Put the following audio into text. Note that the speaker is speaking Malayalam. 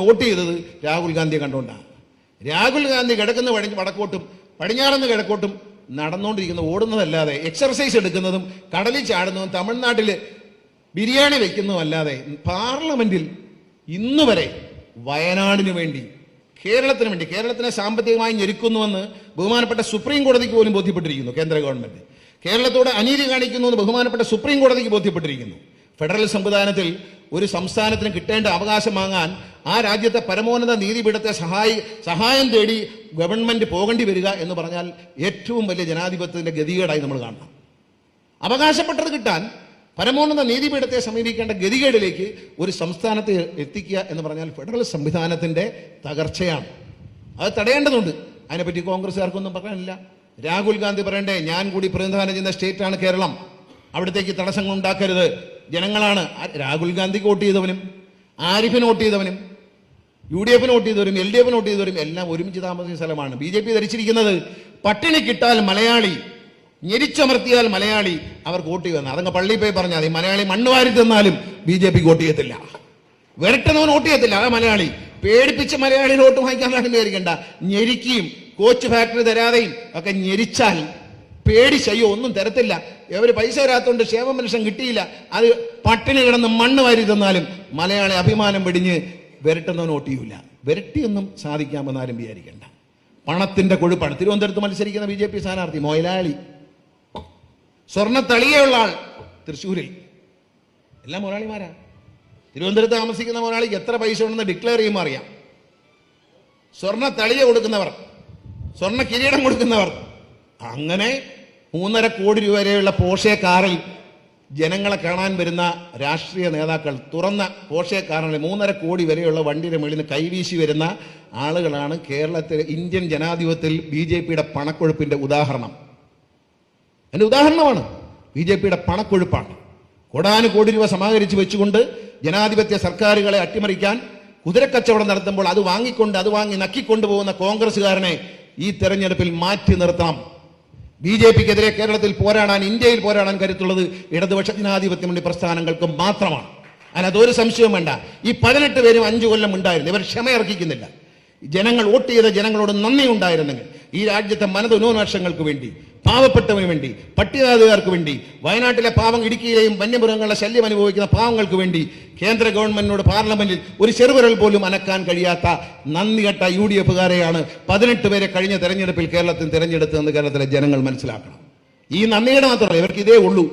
വോട്ട് ചെയ്തത് രാഹുൽ ഗാന്ധിയെ കണ്ടുകൊണ്ടാണ്. രാഹുൽ ഗാന്ധി കിടക്കുന്ന വടക്കോട്ടും പടിഞ്ഞാറെന്ന് കിഴക്കോട്ടും നടന്നുകൊണ്ടിരിക്കുന്ന ഓടുന്നതല്ലാതെ എക്സർസൈസ് എടുക്കുന്നതും കടലിൽ ചാടുന്നതും തമിഴ്നാട്ടിൽ ബിരിയാണി വയ്ക്കുന്നതും അല്ലാതെ പാർലമെന്റിൽ ഇന്ന് വരെ വയനാടിന് വേണ്ടി കേരളത്തിന് വേണ്ടി കേരളത്തിനെ സാമ്പത്തികമായി ഞെരുക്കുന്നുവെന്ന് ബഹുമാനപ്പെട്ട സുപ്രീം കോടതിക്ക് പോലും ബോധ്യപ്പെട്ടിരിക്കുന്നു. കേന്ദ്ര ഗവൺമെന്റ് കേരളത്തോട് അനീതി കാണിക്കുന്നുവെന്ന് ബഹുമാനപ്പെട്ട സുപ്രീം കോടതിക്ക് ബോധ്യപ്പെട്ടിരിക്കുന്നു. ഫെഡറൽ സംവിധാനത്തിൽ ഒരു സംസ്ഥാനത്തിന് കിട്ടേണ്ട അവകാശം വാങ്ങാൻ ആ രാജ്യത്തെ പരമോന്നത നീതിപീഠത്തെ സഹായം തേടി ഗവൺമെന്റ് പോകേണ്ടി വരിക എന്ന് പറഞ്ഞാൽ ഏറ്റവും വലിയ ജനാധിപത്യത്തിന്റെ ഗതികേടായി നമ്മൾ കാണണം. അവകാശപ്പെട്ടത് കിട്ടാൻ പരമോന്നത നീതിപീഠത്തെ സമീപിക്കേണ്ട ഗതികേടിലേക്ക് ഒരു സംസ്ഥാനത്തെ എത്തിക്കുക എന്ന് പറഞ്ഞാൽ ഫെഡറൽ സംവിധാനത്തിന്റെ തകർച്ചയാണ്. അത് തടയേണ്ടതുണ്ട്. അതിനെപ്പറ്റി കോൺഗ്രസ്സുകാർക്കൊന്നും പറയാനില്ല. രാഹുൽ ഗാന്ധി പറയണ്ടേ, ഞാൻ കൂടി പ്രതിനിധാനം ചെയ്യുന്ന സ്റ്റേറ്റാണ് കേരളം, അവിടത്തേക്ക് തടസ്സങ്ങൾ ഉണ്ടാക്കരുത്. ജനങ്ങളാണ് രാഹുൽ ഗാന്ധിക്ക് വോട്ട് ചെയ്തവനും ആരിഫിന് വോട്ട് ചെയ്തവനും UDF വോട്ട് ചെയ്തവരും LDF വോട്ട് ചെയ്തവരും എല്ലാം ഒരുമിച്ച് താമസിക്കുന്ന സ്ഥലമാണ്. BJP ധരിച്ചിരിക്കുന്നത് പട്ടിണി കിട്ടാൽ മലയാളി, ഞെരിച്ചമർത്തിയാൽ മലയാളി അവർക്ക് വോട്ട് ചെയ്യുമെന്ന്. അതങ്ങ് പള്ളിയിൽ പോയി പറഞ്ഞാൽ മതി. മലയാളി മണ്ണ് വാരി തന്നാലും BJPക്ക് വോട്ട് ചെയ്യത്തില്ല. വിരട്ടുന്നവൻ വോട്ട് ചെയ്യത്തില്ല. ആ മലയാളി പേടിപ്പിച്ച് മലയാളിയുടെ വോട്ട് വാങ്ങിക്കാൻ വിചാരിക്കണ്ട. ഞെരിക്കുകയും കോച്ച് ഫാക്ടറി തരാതെയും ഒക്കെ ഞെരിച്ചാൽ പേടിച്ചയ്യോ ഒന്നും തരത്തില്ല. ഇവർ പൈസ തരാത്തോണ്ട് ക്ഷേമ പെൻഷൻ കിട്ടിയില്ല, അത് പട്ടിണി കിടന്ന് മണ്ണ് വാരി തന്നാലും മലയാളി അഭിമാനം വെടിഞ്ഞ് വിരട്ടുന്നവൻ വോട്ട് ചെയ്യൂല. വിരട്ടിയൊന്നും സാധിക്കാമെന്നാരും വിചാരിക്കണ്ട. പണത്തിന്റെ കൊഴുപ്പാണ്. തിരുവനന്തപുരത്ത് മത്സരിക്കുന്ന BJP സ്ഥാനാർത്ഥി മൊയലാളി, സ്വർണ്ണ തളിയുള്ള ആൾ തൃശ്ശൂരിൽ, എല്ലാം മൊലാളിമാരാ. തിരുവനന്തപുരത്ത് താമസിക്കുന്ന മൊലാളിക്ക് എത്ര പൈസ ഉണ്ടെന്ന് ഡിക്ലെയർ ചെയ്യുമ്പോൾ അറിയാം. സ്വർണ്ണ തളിയ കൊടുക്കുന്നവർ, സ്വർണ്ണ കിരീടം കൊടുക്കുന്നവർ, അങ്ങനെ 3.5 കോടി രൂപ വരെയുള്ള പോഷേ കാറിൽ ജനങ്ങളെ കാണാൻ വരുന്ന രാഷ്ട്രീയ നേതാക്കൾ, തുറന്ന പോഷേ കാറിൽ 3.5 കോടി വരെയുള്ള വണ്ടിയുടെ മുകളിൽ നിന്ന് കൈവീശി വരുന്ന ആളുകളാണ് കേരളത്തിലെ ഇന്ത്യൻ ജനാധിപത്യത്തിൽ BJPയുടെ പണക്കൊഴുപ്പിന്റെ ഉദാഹരണം. അതിന്റെ ഉദാഹരണമാണ് BJPയുടെ പണക്കൊഴുപ്പാണ്. കോടാനുകോടി രൂപ സമാഹരിച്ച് വെച്ചുകൊണ്ട് ജനാധിപത്യ സർക്കാരുകളെ അട്ടിമറിക്കാൻ കുതിരക്കച്ചവടം നടത്തുമ്പോൾ അത് വാങ്ങി നക്കിക്കൊണ്ടുപോകുന്ന കോൺഗ്രസ്സുകാരനെ ഈ തെരഞ്ഞെടുപ്പിൽ മാറ്റി നിർത്താം. BJPക്കെതിരെ കേരളത്തിൽ പോരാടാൻ, ഇന്ത്യയിൽ പോരാടാൻ കരുത്തുള്ളത് ഇടതുപക്ഷ ജനാധിപത്യ മുന്നണി പ്രസ്ഥാനങ്ങൾക്ക് മാത്രമാണ്. അതിനകത്തൊരു സംശയവും വേണ്ട. ഈ 18 പേരും 5 കൊല്ലം ഉണ്ടായിരുന്നു. ഇവർ ക്ഷമയർഹിക്കുന്നില്ല. ജനങ്ങൾ വോട്ട് ചെയ്ത ജനങ്ങളോട് നന്ദി ഉണ്ടായിരുന്നെങ്കിൽ ഈ രാജ്യത്തെ ന്യൂനപക്ഷങ്ങൾക്ക് വേണ്ടി, പാവപ്പെട്ടവന് വേണ്ടി, പട്ടികജാതിക്കാർക്ക് വേണ്ടി, വയനാട്ടിലെ പാവം, ഇടുക്കിയിലെയും വന്യമൃഗങ്ങളുടെ ശല്യം അനുഭവിക്കുന്ന പാവങ്ങൾക്ക് വേണ്ടി കേന്ദ്ര ഗവൺമെന്റിനോട് പാർലമെന്റിൽ ഒരു ചെറുവിരൽ പോലും അനക്കാൻ കഴിയാത്ത നന്ദികെട്ട UDFകാരെയാണ് 18 പേരെ കഴിഞ്ഞ തെരഞ്ഞെടുപ്പിൽ കേരളത്തിൽ തിരഞ്ഞെടുത്തതെന്ന് കേരളത്തിലെ ജനങ്ങൾ മനസ്സിലാക്കണം. ഈ നന്ദിയുടെ മാത്രമല്ല, ഇവർക്ക് ഇതേ ഉള്ളൂ.